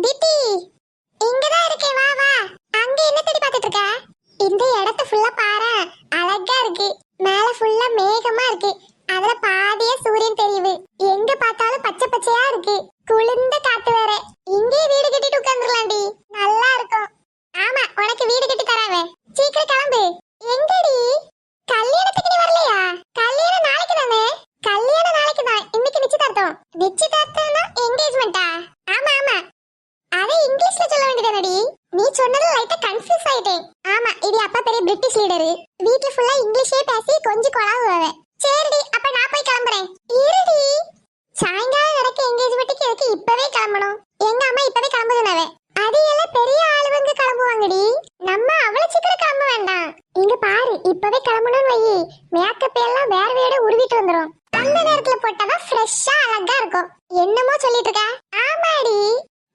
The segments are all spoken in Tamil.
திட்டி இங்கதான் இருக்கேன், வா வா. அங்க என்ன தேடி பார்த்துட்டு இருக்க? இந்த இடத்த ஃபுல்லா பாரு, அழகா இருக்கு. மேல ஃபுல்லா மேகமா இருக்கு, அதுல பாதியே சூரியன் தெரியுது. எங்க பார்த்தாலும் பச்சை பச்சையா இருக்கு, குளிர்ந்த காத்து வேற. இங்கே வீடு கட்டிட்டு உட்கார்ந்துடலாம்டி, நல்லா இருக்கும். ஆமா, உனக்கு வீடு கட்டி தராவே. சீக்கிரம் கிளம்பு. எங்கடி? கல்யாணத்துக்கு நீ வரலையா? கல்யாணம் நாளைக்கு தானே? கல்யாணம் நாளைக்கு தான், இன்னைக்கு நிச்சயதார்த்தம். நிச்சயதார்த்தம்னா என்கேஜ்மெண்டா? ஆமா ஆமா, அதை இங்கிலீஷ்ல சொல்ல வேண்டியதானடி? நீ சொன்னது லைட்டா கன்ஃபியூஸ் ஆயிட்டேன். ஆமா, இது அப்பா பெரிய பிரிட்டிஷ் லீடர், வீட்ல ஃபுல்லா இங்கிலீஷே பேசி கொஞ்சம் கொலாவுவே. சரிடி, அப்ப நான் போய் கிளம்புறேன். இருடி, சாயங்காலம் நடக்க என்கேஜ்மெண்ட்டுக்கு எதுக்கு இப்பவே கிளம்பணும்? எங்க அம்மா இப்பவே கிளம்புதுனாவே. அது எல்லாம் பெரிய ஆளுவங்க கிளம்புவாங்கடி, நம்ம அவ்வளவு சீக்கிரம் கிளம்ப வேண்டாம். இங்க பாரு, இப்பவே கிளம்பணும்னு வை, மேக்கப் எல்லாம் வேற வேற உருவிட்டு வந்துரும். அந்த நேரத்துல போட்டாதான் ஃப்ரெஷ்ஷா அழகா இருக்கும். என்னமோ சொல்லிட்டு இருக்க? ஆமாடி.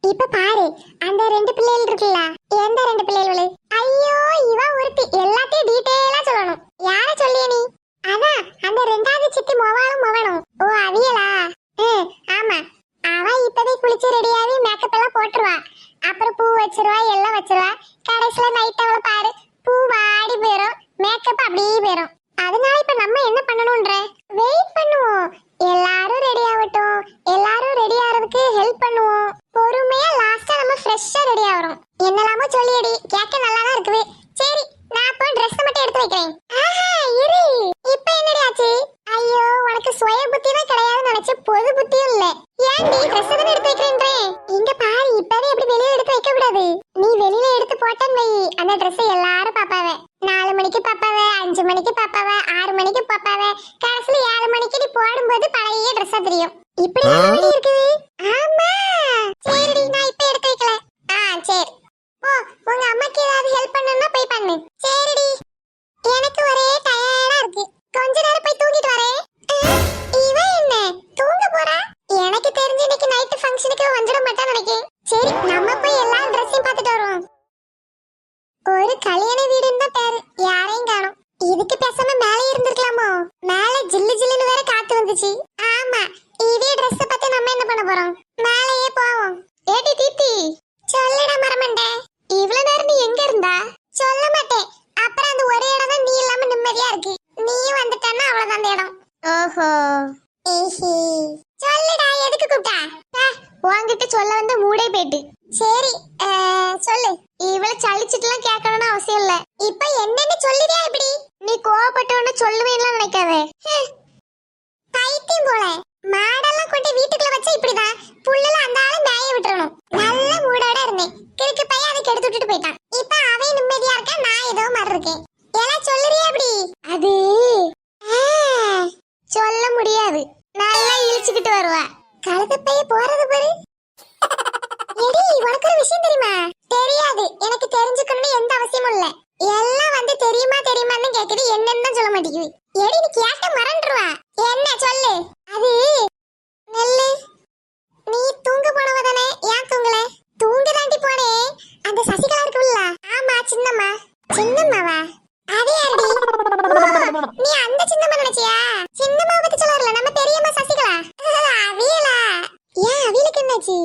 இப்ப பாரு, அந்த ரெண்டு பிள்ளைகள் இருக்குல்ல, எந்த ரெண்டு பிள்ளைகள்? ஐயோ, இவ ஒருத்தி எல்லாத்தையும் டீடைலா சொல்லணும். யார சொல்லிய நீ? அதான் அந்த ரெண்டாவது சித்தி மொவாலும் மொவனும். ஓ, அவியலா? ஆமா. அவ இப்பவே குளிச்சு ரெடியாவி மேக்கப் எல்லாம் போட்டுருவா, அப்புறம் பூ வச்சிருவா, எல்லாம் வச்சிருவா. கடைசியில நைட் அவளை பாரு, பூ வாடி போயிரும், மேக்கப் அப்படியே போயிரும். அதனால இப்ப நம்ம என்ன பண்ணணும்ன்ற? வெயிட் பண்ணுவோம். எல்லாரும் ரெடி ஆகட்டும், எல்லாரும் ரெடி ஆகிறதுக்கு ஹெல்ப் பண்ணுவோம். பொறுமையா லாஸ்டா நம்ம ஃப்ரெஷ்ஷா ரெடி ஆகிறோம். என்னலாமோ சொல்லியடி, கேட்க நல்லா தான் இருக்குது. சரி, நான் அப்போ ட்ரெஸ் மட்டும் எடுத்து வைக்கிறேன். ஆஹா, இரு. இப்ப என்னடி ஆச்சு? ஐயோ, உனக்கு சுய புத்தி தான் கிடையாதுன்னு நினைச்சு பொது புத்தியும் இல்ல. ஏன்டி ட்ரெஸ் தானே எடுத்து வைக்கிறேன்றேன். இங்க பாரு, இப்பவே எப்படி வெளியில எடுத்து வைக்க கூடாது. நீ வெளியில எடுத்து போட்டேன்னு வை, அந்த ட்ரெஸ் எல்லாரும் பாப்பாவே. 4 மணிக்கு பாப்பாவே, 5 மணிக்கு பாப்பாவே, 6 மணிக்கு பாப்பாவே. கடைசியில 7 மணிக்கு நீ போடும்போது பழைய ட்ரெஸ்ஸா தெரியும். இப்படி இருக்குது. ஆமா, சரிடி, நான் இப்ப எடுத்து வைக்கல. சரி, ஓ, உங்க அம்மாக்கு ஏதாவது ஹெல்ப் பண்ணனும்னா போய் பண்ணு. சரிடி, எனக்கு ஒரே டயர்டா இருக்கு, கொஞ்ச நேரம் போய் தூங்கிட்டு வரேன். இவன் என்ன தூங்க போறா? எனக்கு தெரிஞ்சு இன்னைக்கு நைட் ஃபங்க்ஷனுக்கு வந்துட மாட்டான்னு நினைக்கிறேன். சரி, நம்ம போய் எல்லா ட்ரெஸ்ஸையும் பார்த்துட்டு வருவோம். ஒரு கல்யாண வீடுன்னு தான் பேரு, யாரையும் காணோம். இதுக்கு பேசாம மேலே இருந்திருக்கலாமோ? மேல ஜில்லு ஜில்லுன்னு வேற காத்து வந்துச்சு. ஆமா, இதே ட்ரெஸ் பார்த்து நம்ம என்ன பண்ண போறோம்? மேலேயே போவோம். ஏடி தீத்தி, சொல்லடா மரமண்டே, இவ்வளவு நேரம் நீ எங்க இருந்தா? சொல்ல மாட்டேன். அப்புறம் அந்த ஒரே இடம் தான் நீ இல்லாம நிம்மதியா இருக்கு. நீ வந்துட்டேன்னா அவ்வளவுதான் அந்த இடம். ஓஹோ, ஏஹி, சொல்லுடா, எதுக்கு கூப்பிட்டா? உன்கிட்ட சொல்ல வந்து மூடே போயிட்டு. சரி, சொல்லு. இவ்வளவு சலிச்சிட்டுலாம் கேட்கணும்னு அவசியம் இல்ல. இப்ப என்னன்னு சொல்லுறியா? இப்படி நீ கோவப்பட்டவன்னு சொல்லுவேன்லாம் நினைக்காதே. பைத்தியம் போல. மாடெல்லாம் கொண்டு வீட்டுக்குள்ள வச்சா இப்படிதான். புல்லுல அந்த ஆளு மேய விட்டுறணும். நல்ல மூடோட இருந்தேன், கிறுக்கு பையன் அதை கெடுத்து விட்டுட்டு போயிட்டான். இப்ப அவன் நிம்மதியா இருக்கா, நான் ஏதோ மாதிரி இருக்கேன். எல்லாம் சொல்லுறியா? அப்படி அது சொல்ல முடியாது, நல்லா இழிச்சுக்கிட்டு வருவா. கழுத பைய போறது பாரு. எடி, உனக்கு ஒரு விஷயம் தெரியுமா? தெரியாது, எனக்கு தெரிஞ்சுக்கணும்னு எந்த அவசியமும் இல்ல. எல்லாம் வந்து தெரியுமா தெரியுமான்னு கேக்குது, என்னன்னு சொல்ல மாட்டேங்குது. எடி, நீ கேட்ட மறந்துடுவா. என்ன சொல்லு? அது நெல்லு, நீ தூங்க போனவ தானே? ஏன் தூங்கல? தூங்க தாண்டி போனே. அந்த சசிகலா இருக்குல்ல? ஆமா, சின்னம்மா. சின்னம்மாவா? அதே யாரடி? நீ அந்த சின்னம்மா நினைச்சியா? சின்னம்மா பத்தி சொல்ல வரல, நம்ம பெரியம்மா சசிகலா. அவியலா? ஏன் அவியலுக்கு என்னாச்சு?